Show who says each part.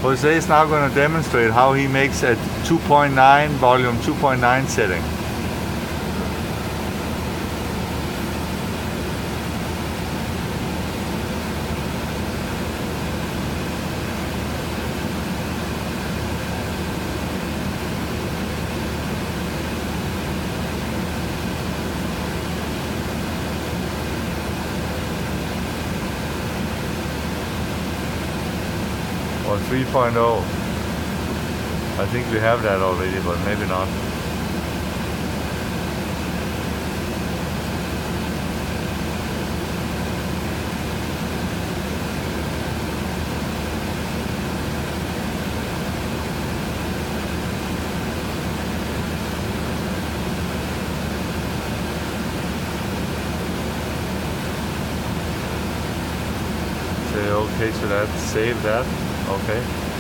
Speaker 1: Jose is now going to demonstrate how he makes a 2.9 volume 2.9 setting. Or 3.0. I think we have that already, but maybe not. Say okay to that, save that. Okay.